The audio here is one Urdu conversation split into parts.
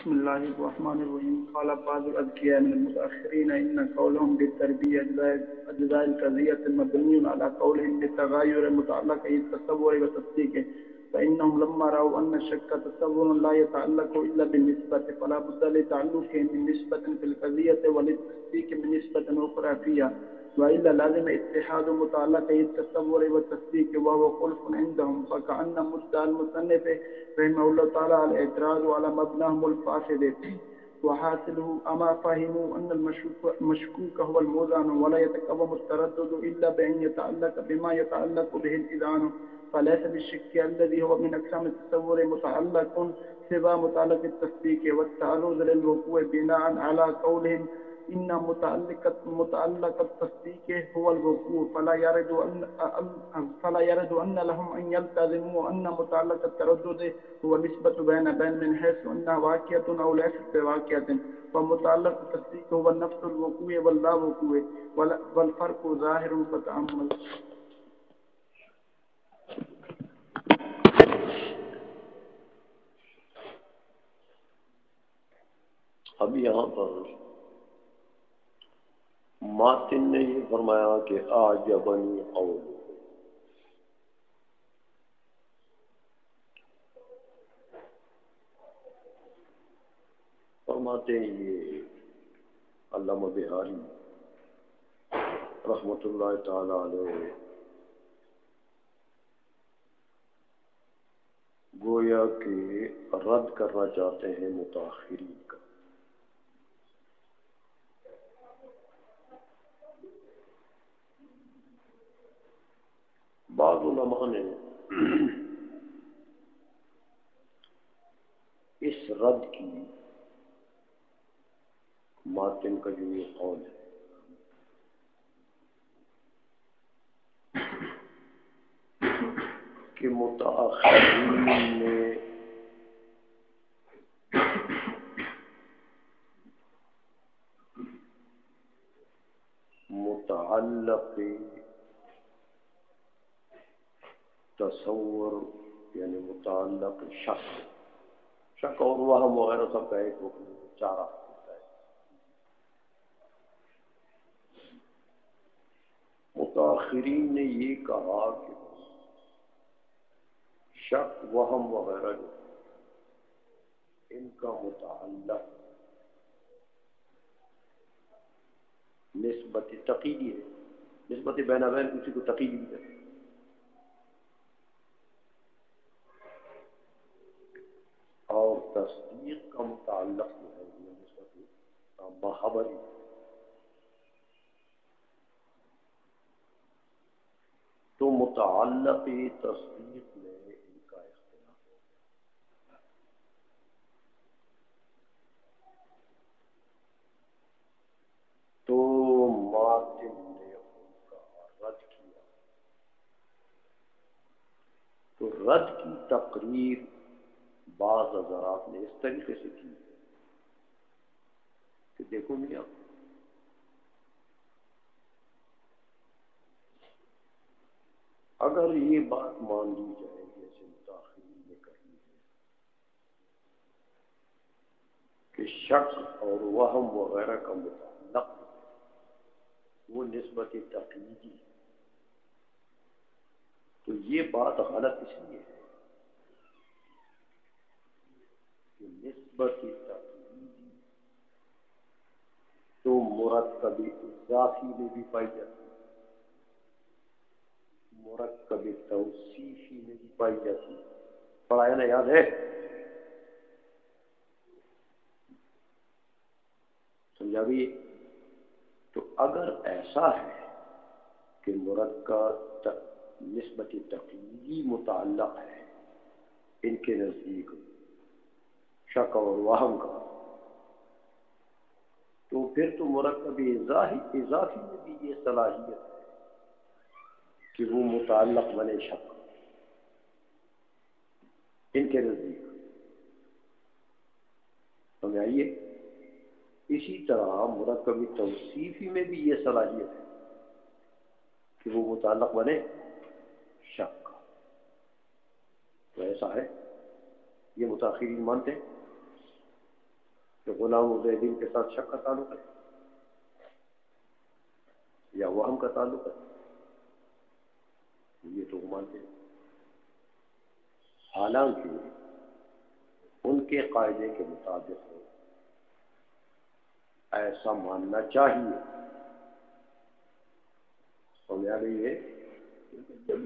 بسم الله الرحمن الرحيم. قال بعض الأذكياء من المتأخرين إن قولهم بالتربية أجزاء القضية مبني على قولهم بالتغاير متعلق بالتصور وتصديقه، فإنهم لما رأوا أن الشك تصور لا يتعلق إلا بالنسبة فلا بد لتعلقه من نسبة في القضية وللتصديق من نسبة أخرى فيها، وإلا لازم اتحاد متعلقي التصور والتصديق وهو خلف عندهم، فكأن مدعى المصنف رحمه الله تعالى الاعتراض على مبناهم الفاسد، وحاصله أما فهموا أن المشكوك هو الموزان ولا يتقوم التردد إلا بأن يتعلق بما يتعلق به الإذعان، فليس بالشك الذي هو من أقسام التصور متعلق سوى متعلق التصديق والتعرض للوقوع بناء على قولهم إن متعلق التصديق هو الوقوع، فلا يرد أن لهم أن يلتزموا أن متعلق التردد هو نسبة بين من حيث أنها واقعة أو ليست بواقعة، ومتعلق التصديق هو نفس الوقوع واللا وقوع، والفرق ظاهر فتأمل. اب یہاں پر ماتن نے یہ فرمایا کہ اعجبنی قول، فرماتے ہیں یہ علامہ بہاری رحمۃ اللہ تعالی علیہ گویا کہ رد کرنا چاہتے ہیں متاخرین کا. بعض علماء نے اس رد کی ماتن کا جو یہ قول ہے کہ متاخرین نے متعلق تصور یعنی متعلق شک اور وہم وغیرہ سب کا ایک چارہ ہوتا ہے. متاخرین نے یہ کہا کہ شک وہم وغیرہ جو ان کا متعلق نسبت تقیدی ہے. نسبت بین بین کسی کو تقیدی بھی کہتے ہیں. اور تصدیق کا متعلق جو ہے وہ نسبت خبری. تو متعلق تصدیق میں ان کا اختلاف ہے. تو ماتن نے ان کا رد کیا. تو رد کی تقریر بعض حضرات نے اس طریقے سے کی کہ دیکھو میاں اگر یہ بات مان لی جائے جیسے متاخرین نے کہی ہے کہ شک اور وہم وغیرہ کا متعلق وہ نسبت تقییدی، تو یہ بات غلط اس لیے ہے نسبت تقییدی تو مرکب اضافی میں بھی پائی جاتی ہے، مرکب توصیفی میں بھی پائی جاتی ہے. پڑھایا نا، یاد ہے؟ سمجھا بھی؟ تو اگر ایسا ہے کہ مرکب نسبت تقییدی متعلق ہے ان کے نزدیک شک اور وہم کا، تو پھر تو مرکب اضافی میں بھی یہ صلاحیت ہے کہ وہ متعلق بنے شک ان کے نزدیک. سمجھ آئیے؟ اسی طرح مرکب توصیفی میں بھی یہ صلاحیت ہے کہ وہ متعلق بنے شک. تو ایسا ہے، یہ متاخرین مانتے ہیں. غلام زیدین کے ساتھ شک کا تعلق ہے یا وہم کا تعلق ہے؟ یہ تو مانتے ہیں، حالانکہ ان کے قاعدے کے مطابق ایسا ماننا چاہیے. سمجھ آ رہی ہے؟ جب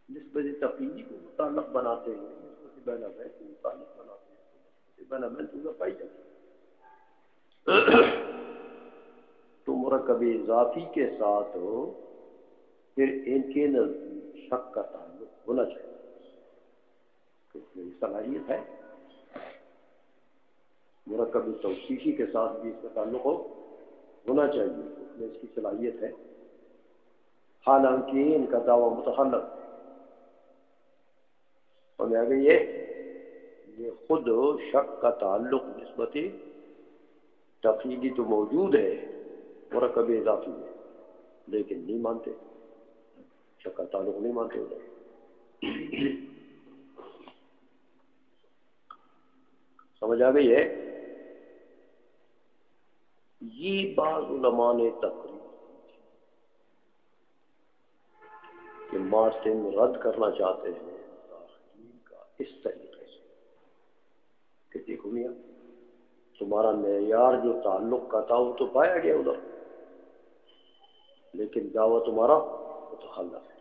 نسبت تقییدی کو متعلق بناتے ہیں، نسبت بین البین کو متعلق بناتے ہیں، نسبت بین البین تو پائی جاتی ہے. تو مرکب اضافی کے ساتھ پھر ان کے نزدیک شک کا تعلق ہونا چاہیے. تو میری صلاحیت ہے مرکب توصیفی کے ساتھ بھی اس کا تعلق ہونا چاہیے، اس میں اس کی صلاحیت ہے، حالانکہ ان کا دعویٰ متخلف ہے. اور میں یہ خود شک کا تعلق نسبت تقییدی تو موجود ہے مرکب اضافی میں، لیکن نہیں مانتے، شک کا تعلق نہیں مانتے ادھر. سمجھ آ گئی ہے؟ یہ بعض علماء نے تقریر کہ مارٹن رد کرنا چاہتے ہیں تاخیر کا اس طریقے سے کہ دیکھو میاں تمہارا معیار جو تعلق کا تھا وہ تو پایا گیا ادھر، لیکن دعویٰ تمہارا متخلف ہے.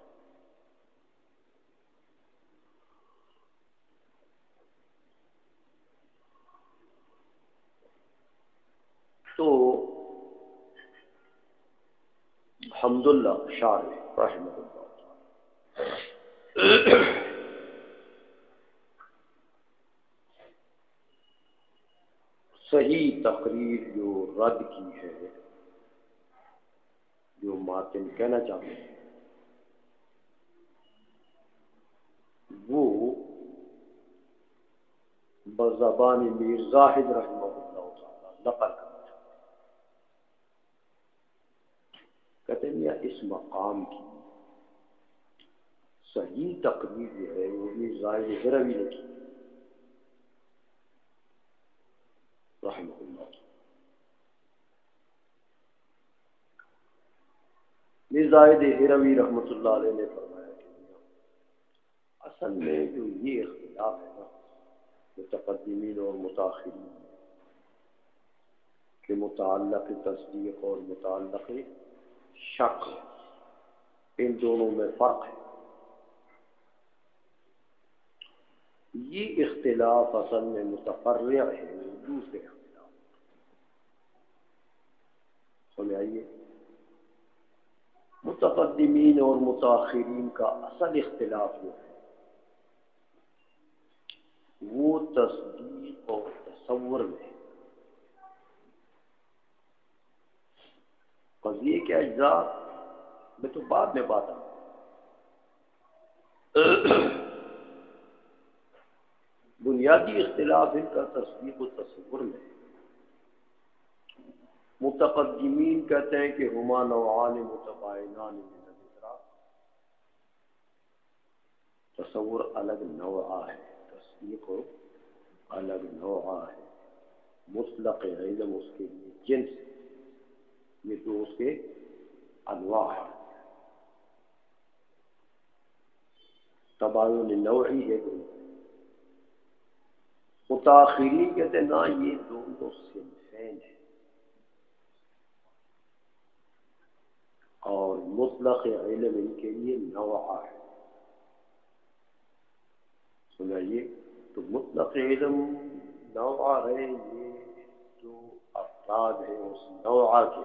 تو حمداللہ شارح رحمہ اللہ صحیح تقریر جو رد کی ہے، جو ماتن کہنا چاہتے ہیں، وہ بزبان میر زاہد رحمہ اللہ تعالی نقل کرنا چاہتے ہیں. کہتے ہیں اس مقام کی صحیح تقریر جو ہے وہ میر زاہد ہروی نے کی رحمہ اللہ. میر زاہد ہروی رحمۃ اللہ علیہ نے فرمایا کہ اصل میں جو یہ اختلاف ہے نا متقدمین اور متاخرین کے متعلق تصدیق اور متعلق شک، ان دونوں میں فرق ہے. یہ اختلاف اصل میں متفرع ہے دوسرے اختلاف. سمجھ آئیے؟ متقدمین اور متاخرین کا اصل اختلاف جو ہے وہ تصدیق اور تصور میں. قضیے کے اجزاء میں تو بعد میں بات آئی، بنیادی اختلاف ان کا تصدیق و تصور میں. متقدمین کہتے ہیں کہ ہما نوعان متباینان من الادراک، تصور الگ نوع ہے، تصدیق الگ نوع ہے. مطلق علم اس کے لیے جنس، یہ تو اس کے انواع ہے. تباین نوعی ہے دونوں. متاخرین کہتے ہیں نا یہ دونوں صنفین ہیں، اور مطلق علم ان کے لیے نوع ہے. سنائیے، تو مطلق علم نوع ہے، یہ جو افراد ہیں اس نوع کے،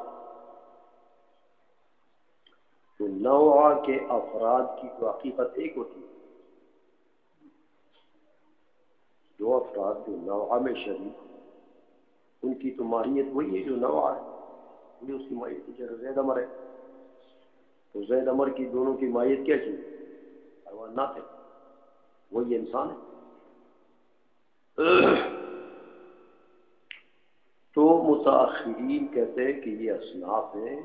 تو نوع کے افراد کی تو حقیقت ایک ہوتی ہے. دو افراد جو نوع میں شریک ان کی تو ماہیت وہی ہے جو نوع ہے، یہ اس کی ماہیت ہے. جیسے زید امر ہے تو زید امر کی دونوں کی ماہیت کیا چیز؟ حیوانات ہے، وہی انسان ہے. تو متاخرین کہتے ہیں کہ یہ اصناف ہیں،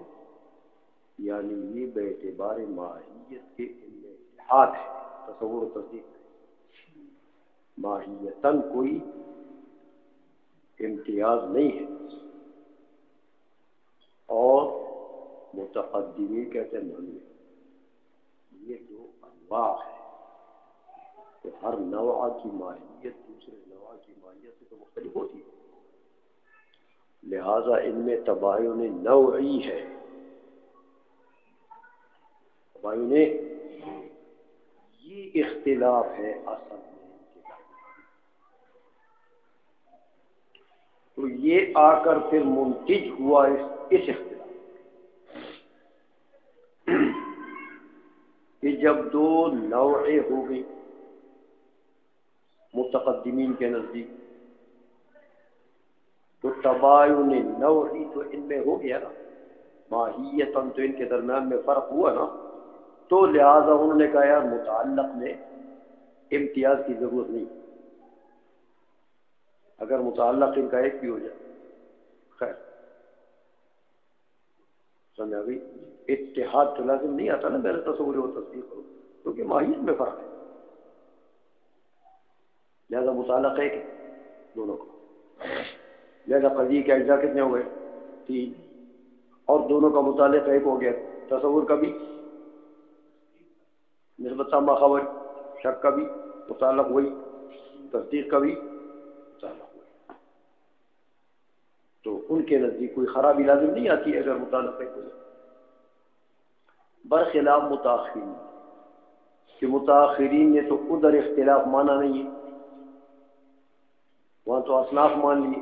یعنی یہ بے اعتبار ماہیت کے ان میں اتحاد ہے. تصور و تصدیق ماہیتاً کوئی امتیاز نہیں ہے. اور متقدمین کہتے ہیں نہیں، یہ جو انواع ہے تو ہر نوع کی ماہیت دوسرے نوع کی ماہیت سے تو مختلف ہوتی ہے، لہذا ان میں تباین نوعی ہے. تباین یہ اختلاف ہے اصل میں ان کے درمیان. تو یہ آ کر پھر منتج ہوا اس اختلاف کہ جب دو نوعیں ہو گئی متقدمین کے نزدیک تو تباین نوعی تو ان میں ہو گیا نا، ماہیتاً تو ان کے درمیان میں فرق ہوا نا. تو لہذا انہوں نے کہا یار متعلق میں امتیاز کی ضرورت نہیں، اگر متعلق ان کا ایک بھی ہو جائے خیر. سمجھا گئی؟ اتحاد تو لازم نہیں آتا نا میرے تصور و تصدیق کرو، کیونکہ ماہیت میں فرق ہے، لہذا متعلق ایک ہے دونوں کا. لہذا قضیے کے اجزاء کتنے ہو گئے؟ 3، اور دونوں کا متعلق ایک ہو گیا. تصور کا بھی نسبت سامہ خبر، شک کا بھی متعلق وہی، تصدیق کا بھی متعلق وہی. تو ان کے نزدیک کوئی خرابی لازم نہیں آتی ہے اگر متعلق ایک ہو جائے. برخلاف متاخرین کہ متاخرین نے تو ادھر اختلاف مانا نہیں ہے، وہاں تو اصناف مان لیے،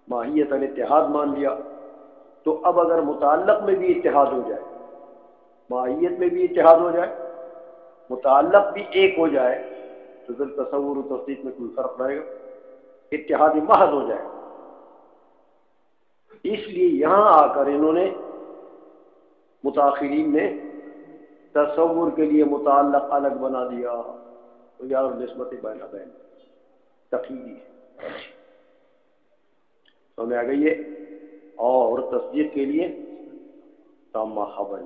ماہیت اتحاد مان لیا. تو اب اگر متعلق میں بھی اتحاد ہو جائے، ماہیت میں بھی اتحاد ہو جائے، متعلق بھی ایک ہو جائے، تو پھر تصور و تصدیق میں کوئی فرق رہے گا، اتحاد محض ہو جائے. اس لیے یہاں آ کر انہوں نے متاخرین نے تصور کے لیے متعلق الگ بنا دیا. تو یار نسبت بین بین تقییدی ہے، سمجھ آ گئی ہے. اور تصدیق کے لیے تامہ خبر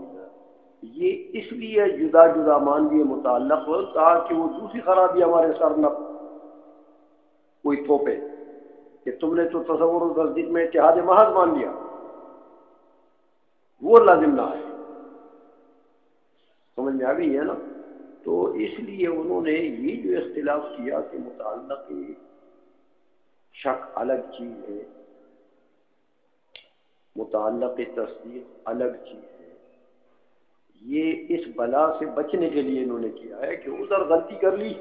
یہ اس لیے جدا جدا مان لیے متعلق تاکہ وہ دوسری خرابی ہمارے سر نہ کوئی تھوپے کہ تم نے تو تصور و تصدیق میں اتحاد محض مان لیا، وہ لازم نہ ہے. سمجھ میں آ گئی ہے نا. تو اس لیے انہوں نے یہ جو اختلاف کیا کہ متعلق شک الگ چیز ہے، متعلق تصدیق الگ چیز ہے، یہ اس بلا سے بچنے کے لیے انہوں نے کیا ہے کہ ادھر غلطی کر لی،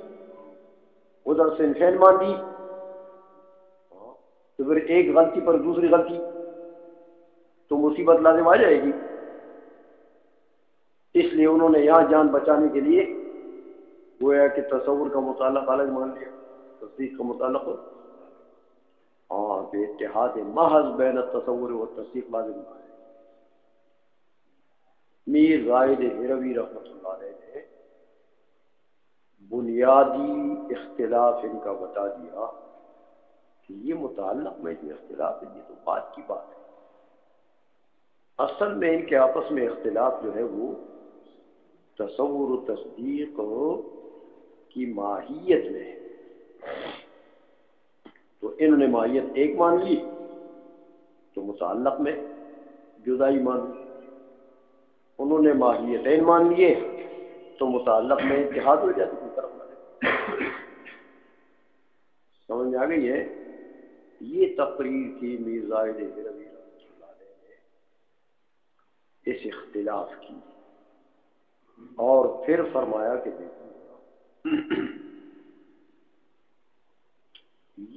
ادھر سے انفین مان دی، تو پھر ایک غلطی پر دوسری غلطی تو مصیبت لازم آ جائے گی. اس لیے انہوں نے یہاں جان بچانے کے لیے گویا کہ تصور کا متعلق الگ مان لیا، تصدیق کا متعلق کہ اتحاد محض بین التصور و تصدیق لازم ہے. میر زاہد ہروی رحمۃ اللہ علیہ نے بنیادی اختلاف ان کا بتا دیا کہ یہ متعلق میں جو اختلاف ہے یہ تو بات کی بات ہے. اصل میں ان کے آپس میں اختلاف جو ہے وہ تصور و تصدیق کی ماہیت میں ہے. تو انہوں نے ماہیت ایک مان لی تو متعلق میں جدائی مان لی، انہوں نے ماہیتین مان لیے تو متعلق میں اتحاد ہو جائے تو کوئی فرق نہ رہے. سمجھ میں آ گئی ہے. یہ تقریر کی میر زاہد ہروی رحمۃ اللہ علیہ نے اس اختلاف کی، اور پھر فرمایا کہ دیکھو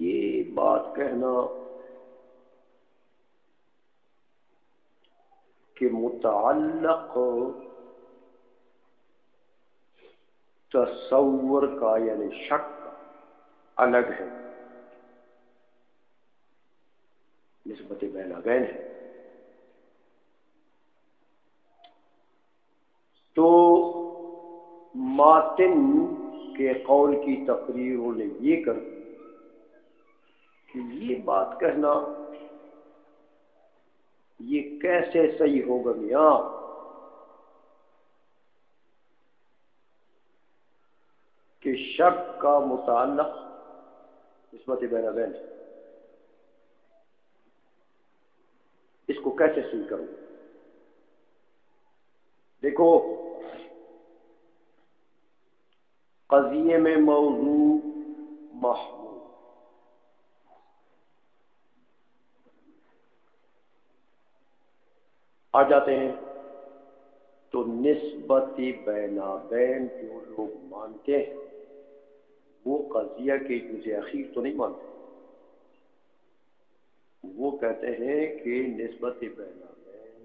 یہ بات کہنا کہ متعلق تصور کا یعنی شک کا الگ ہے، نسبت بین بین ہے، تو ماتن کے قول کی تقریروں نے یہ کر دی کہ یہ بات کہنا یہ کیسے صحیح ہوگا میاں کہ شک کا متعلق نسبت بین بین ہے. کیسے صحیح کروں؟ دیکھو، قضیے میں موضوع محمول، آ جاتے ہیں تو نسبت بینابین جو لوگ مانتے ہیں وہ قضیہ کے جز اخیر تو نہیں مانتے، وہ کہتے ہیں کہ نسبت بینابین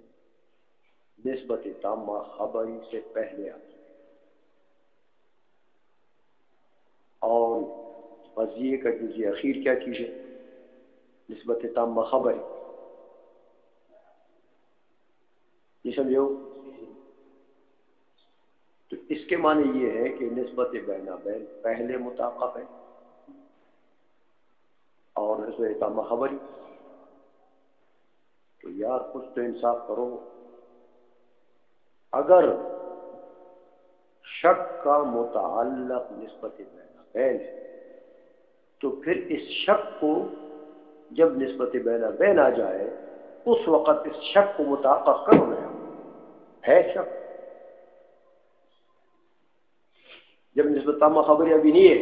نسبت تامہ خبری سے پہلے آتی ہے، اور قضیے کا جز اخیر کیا چیز ہے؟ نسبت تامہ خبری، یہ سمجھو؟ تو اس کے معنی یہ ہے کہ نسبت بینابین پہلے متعاقب ہے اور نسبت تامہ خبری۔ تو یار کچھ تو انصاف کرو، اگر شک کا متعلق نسبت بینابین ہے تو پھر اس شک کو جب نسبت بینابین آ جائے اس وقت اس شک کو متعاقب کرو نا، ہے شک۔ جب نسبت تامہ خبری ابھی نہیں ہے،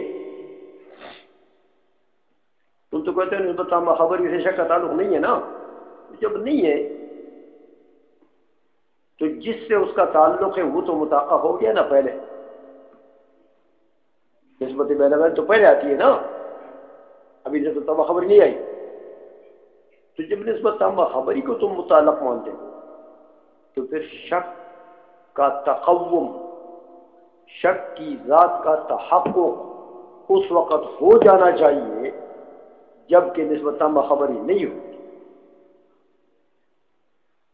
تم تو کہتے ہو نسبت تامہ خبری سے شک کا تعلق نہیں ہے نا، جب نہیں ہے تو جس سے اس کا تعلق ہے وہ تو متعاقب ہو گیا نا پہلے۔ نسبت بینابین تو پہلے آتی ہے نا، ابھی نسبت تامہ خبری نہیں آئی۔ تو جب نسبت تامہ خبری کو تم متعلق مانتے ہو تو پھر شک کا تقوم، شک کی ذات کا تحقق اس وقت ہو جانا چاہیے جب کہ نسبت تامہ خبری نہیں ہوگی،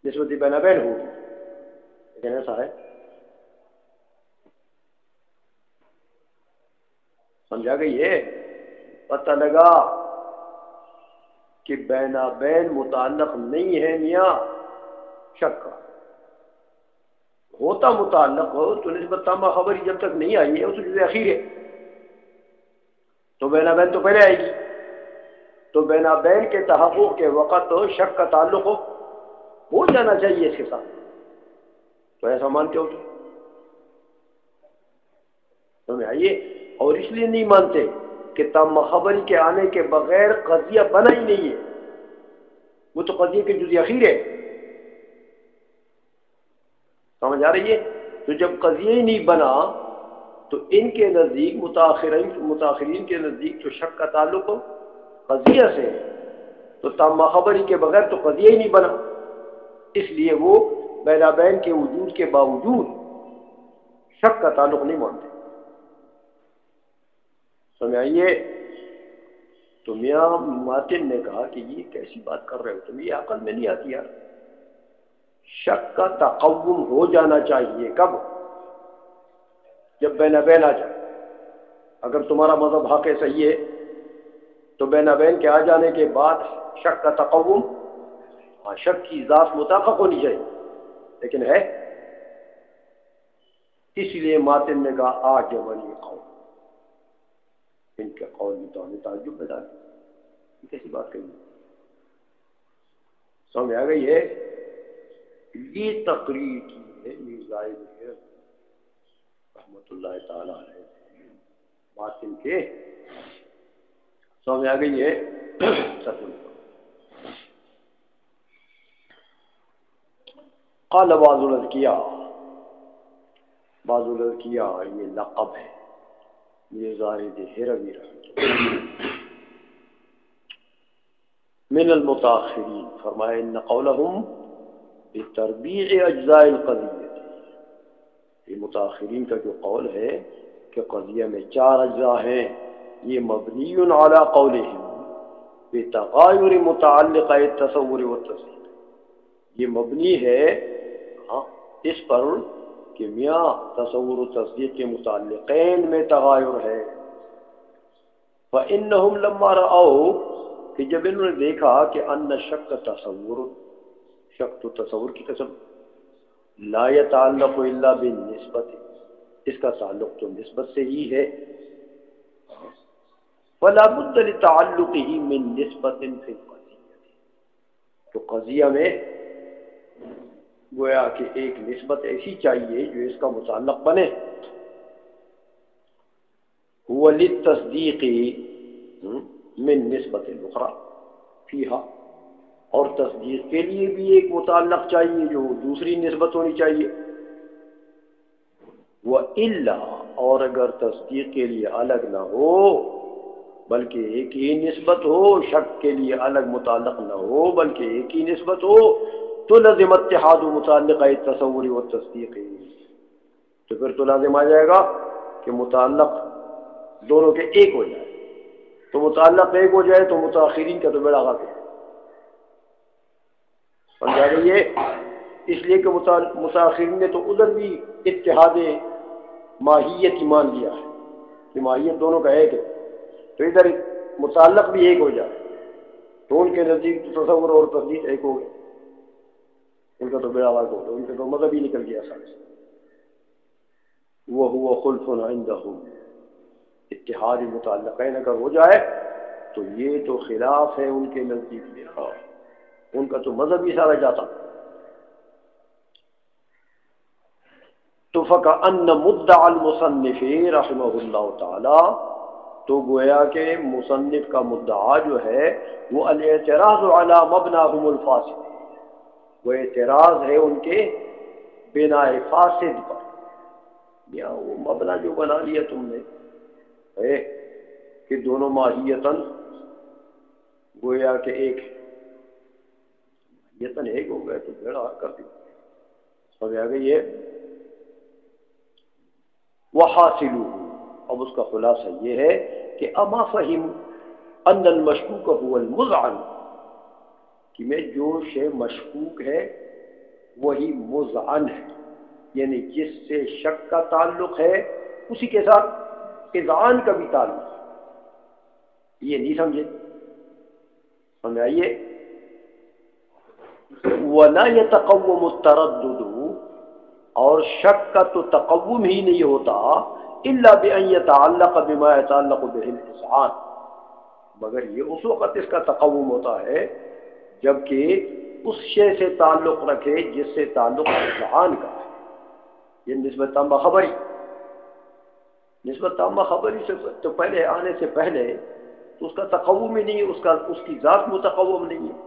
نسبت بینابین ہوگی۔ لیکن ایسا ہے، سمجھا گئی ہے؟ پتہ لگا کہ بینابین متعلق نہیں ہے میاں شک کا، ہوتا متعلق ہو تو نسبت تامہ خبری جب تک نہیں آئی ہے اس جز اخیر ہے، تو بینابین تو پہلے آئے گی۔ تو بینابین کے تحقق کے وقت شک کا تعلق ہو جانا چاہیے اس کے ساتھ، تو ایسا مانتے ہو تمہیں آئیے؟ اور اس لیے نہیں مانتے کہ تامہ خبری کے آنے کے بغیر قضیہ بنا ہی نہیں ہے، وہ تو قضیے کے جز اخیر ہے۔ سمجھ آ رہی ہے؟ تو جب قضیہ ہی نہیں بنا تو ان کے نزدیک متاخرین کے نزدیک تو شک کا تعلق قضیہ سے ہے، تو تامہ خبری کے بغیر تو قضیہ ہی نہیں بنا، اس لیے وہ بینابین کے وجود کے باوجود شک کا تعلق نہیں مانتے۔ سمجھائیے؟ تو میاں ماتن نے کہا کہ یہ کیسی بات کر رہے ہو تم، یہ عقل میں نہیں آتی یار۔ شک کا تقوم ہو جانا چاہیے کب؟ جب بینابین آ جائے۔ اگر تمہارا مذہب حق صحیح ہے تو بینابین کے آ جانے کے بعد شک کا تقوم، ہاں شک کی ذات متحقق ہونی چاہیے، لیکن ہے؟ اس لیے ماتن نے کہا اعجبنی قول، ان کے قول میں تو ہمیں تعجب پیدا ہے، یہ کیسی بات کہی؟ سمجھ آ گئی ہے؟ یہ تقریر کی ہے مرزا رحمۃ اللہ تعالی علیہ ماتن کے، سمجھ آ گئی ہے؟ قال بعض الاذکیاء، بعض الاذکیاء یہ لقب ہے مرزا ہروی رحمۃ اللہ من المتاخرین، فرمائے ان قولہم بتربیع اجزاء القضیہ، یہ متاخرین کا جو قول ہے کہ قضیہ میں 4 اجزاء ہیں، یہ مبنی علی قولہم بتغایر متعلقہ التصور والتصدیق، یہ مبنی ہے اس پر کہ میاں تصور و تصدیق کے متعلقین میں تغایر ہے۔ فإنہم لما رأوا، کہ جب انہوں نے دیکھا کہ ان شک تصور، شک تو تصور کی قسم، لا يتعلق الا بالنسبت، اس کا تعلق تو نسبت سے ہی ہے، فلا بد لتعلقه من نسبت فی القضیہ، تو قضیہ میں گویا کہ ایک نسبت ایسی چاہیے جو اس کا متعلق بنے. هو للتصدیق من نسبت الاخرى فیہا، اور تصدیق کے لیے بھی ایک متعلق چاہیے جو دوسری نسبت ہونی چاہیے. وَإِلَّا، اور اگر تصدیق کے لیے الگ نہ ہو بلکہ ایک ہی نسبت ہو، شک کے لیے الگ متعلق نہ ہو بلکہ ایک ہی نسبت ہو، تو لازم اتحاد متعلقہ تصور و تصدیق، تو پھر تو لازم آ جائے گا کہ متعلق دونوں کے ایک ہو جائے. تو متعلق ایک ہو جائے تو متاخرین کا تو بیڑا غرق ہے. سمجھا رہی ہے؟ اس لیے کہ متاخرین نے تو ادھر بھی اتحاد ماہیت ہی مان لیا ہے کہ ماہیت دونوں کا ایک ہے، تو ادھر متعلق بھی ایک ہو جائے تو ان کے نزدیک تصور اور تصدیق ایک ہو گئے. ان کا تو بیڑا غرق ہو گیا، ان کا تو مذہب ہی نکل گیا سارے سے. وَهُوَ خُلْفٌ عِنْدَهُمْ، اتحاد متعلقین اگر ہو جائے تو یہ تو خلاف ہے ان کے نزدیک میں، ان کا تو مذہب ہی سارا جاتا. تو فَكَأَنَّ مُدَّعَ الْمُصَنِّفِ رحمہ اللہ تعالی، تو گویا کہ مصنف کا مدعا جو ہے وہ الاعتراض علی مبناہم الفاسد، وہ اعتراض ہے ان کے بنا فاسد پر. یا وہ مبنا جو بنا لیا تم نے ہے کہ دونوں ماہیتاً گویا کہ ایک ہے، ماہیتاً ایک ہو گئے تو بیڑا کر دی. سمجھ آ گئی ہے؟ وحاصلہ، اب اس کا خلاصہ یہ ہے کہ اما فہم ان المشکوک هو المذعن، کہ میں جو شے مشکوک ہے وہی مذعن ہے، یعنی جس سے شک کا تعلق ہے اسی کے ساتھ اذعان کا بھی تعلق ہے. یہ نہیں سمجھے؟ سمجھائیے. وَلَا يَتَقَوَّمُ التَّرَدُّدُ، اور شک کا تو تقوم ہی نہیں ہوتا الا بأن يتعلق بما يتعلق به الاذعان، مگر یہ اس وقت اس کا تقوم ہوتا ہے جبکہ اس شے سے تعلق رکھے جس سے تعلق اذعان کا ہے. یہ نسبت تامہ خبری، نسبت تامہ خبری سے تو پہلے آنے سے پہلے تو اس کا تقوم ہی نہیں ہے، اس کی ذات متقوم نہیں ہے.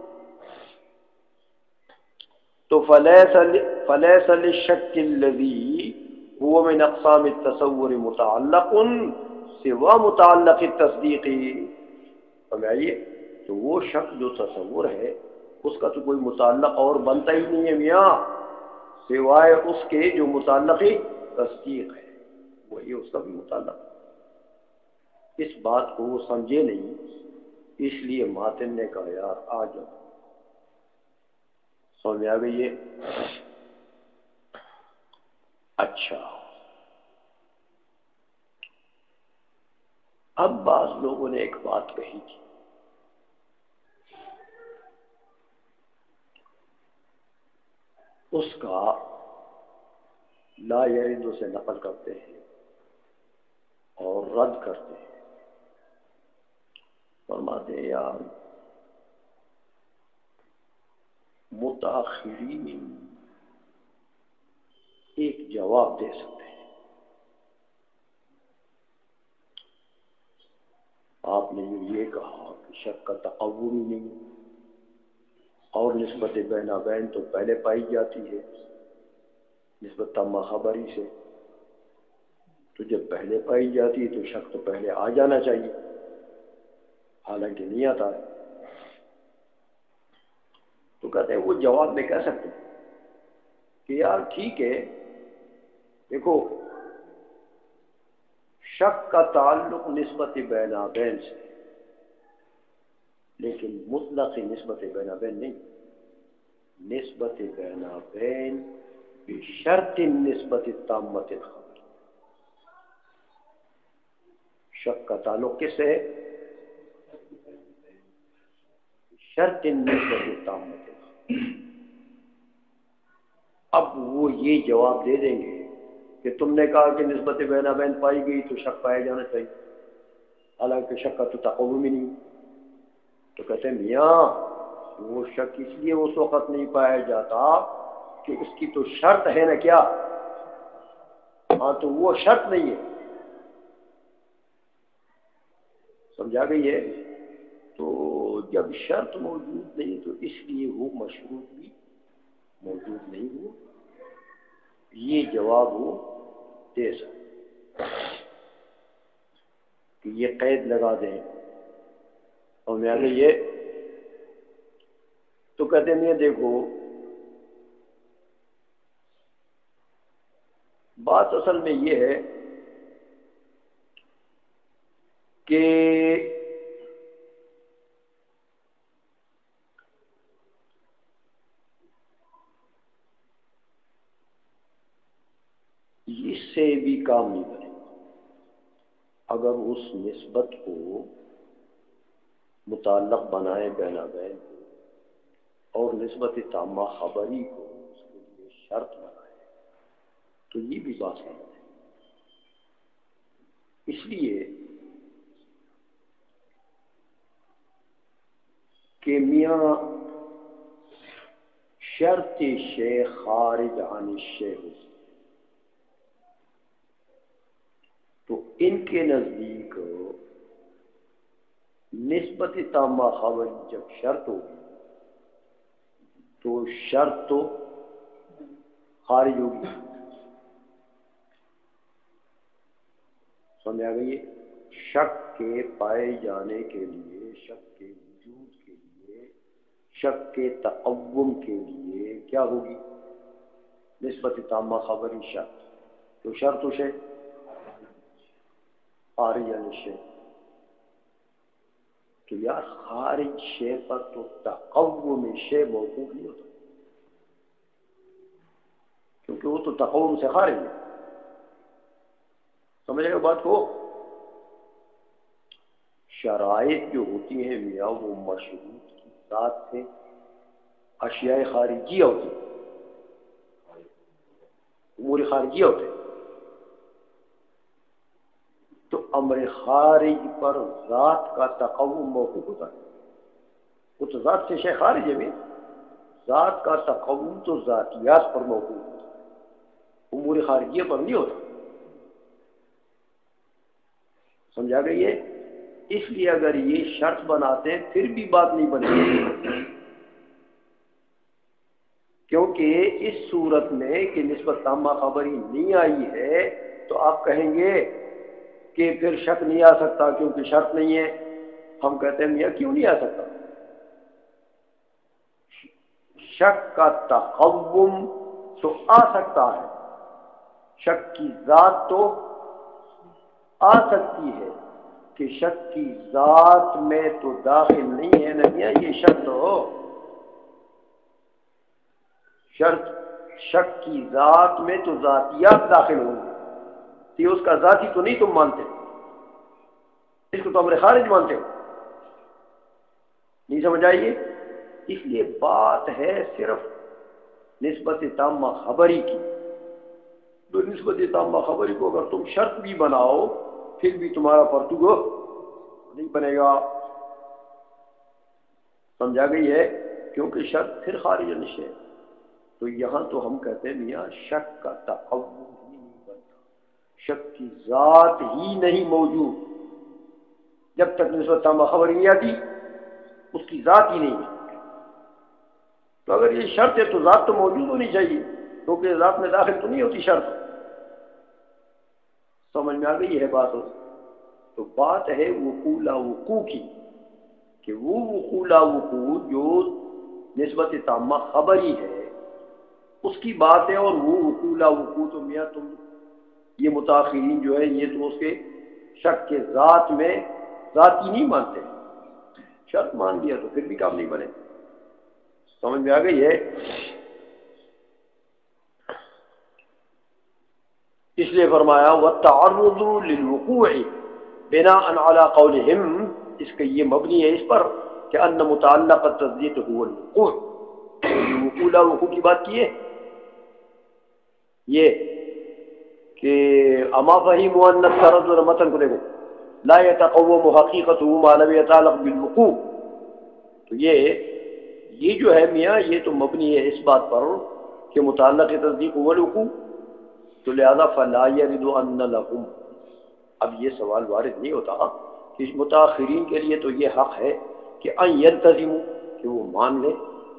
تو فلیس للشک الذی هو من اقسام التصور متعلق سوا متعلق التصدیق. سمجھائیے، تو وہ شک جو تصور ہے اس کا تو کوئی متعلق اور بنتا ہی نہیں ہے میاں سوائے اس کے جو متعلق تصدیق ہے، وہی اس کا بھی متعلق. اس بات کو وہ سمجھے نہیں، اس لیے ماتن نے کہا یار آ جاؤ. سمجھ آ گئی ہے؟ اچھا، اب بعض لوگوں نے ایک بات کہی تھی، اس کا لا یرد سے نقل کرتے ہیں اور رد کرتے ہیں. فرماتے ہیں یار متاخرین ایک جواب دے سکتے ہیں. آپ نے یہ کہا کہ شک کا تقوم ہی نہیں اور نسبت بین تو پہلے پائی جاتی ہے نسبت تامہ خبری سے، تو جب پہلے پائی جاتی ہے تو شک تو پہلے آ جانا چاہیے، حالانکہ نہیں آتا ہے. تو کہتے ہیں وہ جواب میں کہہ سکتے کہ یار ٹھیک ہے، دیکھو شک کا تعلق نسبت بین سے، لیکن مطلق نسبت بین نہیں، نسبت بین بشرط نسبت تامت الخبر. شک کا تعلق کس سے ہے؟ شرط نسبت تامت. اب وہ یہ جواب دے دیں گے کہ تم نے کہا کہ نسبت بین پائی گئی تو شک پایا جانا چاہیے، حالانکہ شک کا تو تقوم ہی نہیں. تو کہتے ہیں میاں وہ شک اس لیے اس وقت نہیں پایا جاتا کہ اس کی تو شرط ہے نا کیا، ہاں تو وہ شرط نہیں ہے، سمجھا گئی ہے؟ تو جب شرط موجود نہیں تو اس لیے وہ مشروط بھی موجود نہیں ہو، یہ جواب وہ دے سکتے کہ یہ قید لگا دیں اور میں آگے یہ تو کہتے ہیں دیکھو بات اصل میں یہ ہے کہ اس سے بھی کام نہیں بنے اگر اس نسبت کو متعلق بنائے بینا بین کو اور نسبت تامہ خبری کو اس کے لیے شرط بنائے تو یہ بھی بات ہے۔ اس لیے کہ میاں شرط شے خارج عن الشے ہو تو ان کے نزدیک نسبت تامہ خبری جب شرط ہوگی تو شرط تو خارج ہوگی، سمجھ آ گئی؟ شک کے پائے جانے کے لیے، شک کے وجود کے لیے، شک کے تعوم کے لیے کیا ہوگی؟ نسبت تامہ خبری شرط، تو شرط و شے خارج عن الشے، تو یار خارج شے پر تو تعوم شے موقوف نہیں ہوتا کیونکہ وہ تو تعوم سے خارج ہے، سمجھ رہے ہو بات کو؟ شرائط جو ہوتی ہیں میاں وہ مشروط کی ذات سے اشیاء خارجیہ ہوتی ہیں، امور خارجیہ ہوتے ہیں، تو امر خارج پر ذات کا تقوم موقوف ہوتا ہے، وہ تو ذات سے شے خارج ہے بھی، ذات کا تقوم تو ذاتیات پر موقوف ہوتا ہے، امور خارجیہ پر نہیں ہوتا، سمجھا گئی ہے؟ اس لیے اگر یہ شرط بناتے ہیں پھر بھی بات نہیں بنے گی، کیونکہ اس صورت میں کہ نسبت تامہ خبری نہیں آئی ہے تو آپ کہیں گے کہ پھر شک نہیں آ سکتا کیونکہ شرط نہیں ہے۔ ہم کہتے ہیں میاں کیوں نہیں آ سکتا؟ شک کا تقوم تو آ سکتا ہے، شک کی ذات تو آ سکتی ہے کہ شک کی ذات میں تو داخل نہیں ہے نا میاں یہ شرط ہو، شرط شک کی ذات میں تو ذاتیات داخل ہوں گے، یہ اس کا ذاتی تو نہیں تم مانتے، اس کو تو امر خارج مانتے ہو، نہیں سمجھ آئیے؟ اس لیے بات ہے صرف نسبت تامہ خبری کی، تو نسبت تامہ خبری کو اگر تم شرط بھی بناؤ پھر بھی تمہارا پرتوگ نہیں بنے گا، سمجھا گئی ہے؟ کیونکہ شرط پھر خارج نشے، تو یہاں تو ہم کہتے ہیں میاں شک کا تقوم ہی نہیں بنتا، شک کی ذات ہی نہیں موجود، جب تک نسبت تامہ خبری نہیں آتی اس کی ذات ہی نہیں ہے، تو اگر یہ شرط ہے تو ذات تو موجود ہونی چاہیے کیونکہ ذات میں داخل تو نہیں ہوتی شرط، سمجھ میں آ گئی ہے بات ہو؟ تو بات ہے وقوع لا وقوع کی، کہ وہ وقوع لا وقوع جو نسبت تامہ خبری ہے اس کی بات ہے، اور وہ وقوع لا وقوع تو میاں تم یہ متاخرین جو ہے یہ تو اس کے شک کے ذات میں ذاتی نہیں مانتے، شرط مان دیا تو پھر بھی کام نہیں بنے، سمجھ میں آ گئی ہے؟ اس لیے فرمایا وَالتَّعَرُّضُ لِلْوُقُوعِ بِنَاءً عَلَىٰ قَوْلِهِمْ، اس کا یہ مبنی ہے اس پر کہ ان متعلق التثبیت هو الوقوع، وقوع لا وقوع کی بات کی ہے یہ کہ اما فہموا ان التردد متن کو دیکھو لا يتقوم حقیقته ما لم يتعلق بالوقوع، تو یہ جو ہے میاں یہ تو مبنی ہے اس بات پر کہ متعلق تصدیق هو الوقوع، تو لہذا فلا يرد ان لهم، اب یہ سوال وارد نہیں ہوتا کہ متاخرین کے لیے تو یہ حق ہے کہ ان يلتزموا، کہ وہ مان لیں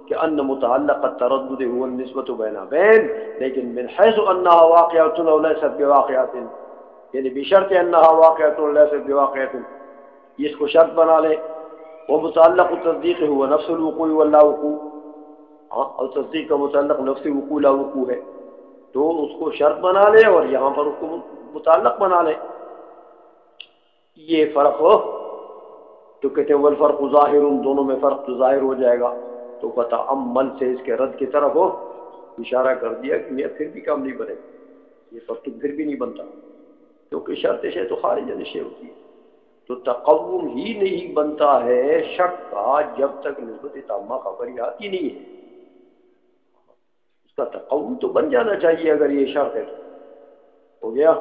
کہ ان متعلق التردد هو النسبة بین بین، لیکن من حیث انها واقعة وليست بواقعة، یعنی بشرط انها واقعة وليست بواقعة، یہ اس کو شرط بنا لے. ومتعلق التصدیق هو نفس الوقوع واللا وقوع، اور تصدیق کا متعلق نفس وقوع لا وقوع ہے، تو اس کو شرط بنا لے اور یہاں پر اس کو متعلق بنا لے. یہ فرق ہو تو کہتے ہیں والفرق ظاہر، دونوں میں فرق تو ظاہر ہو جائے گا. تو فتعمل سے اس کے رد کی طرف ہو اشارہ کر دیا کہ یہ پھر بھی کام نہیں بنے، یہ فرق تو پھر بھی نہیں بنتا، کیونکہ شرط شے تو خارج عن شے ہوتی ہے. تو تقوم ہی نہیں بنتا ہے شک کا جب تک نسبت تامہ خبری آتی نہیں ہے. اس کا تقوم تو بن جانا چاہیے اگر یہ شرط ہے تو. ہو گیا.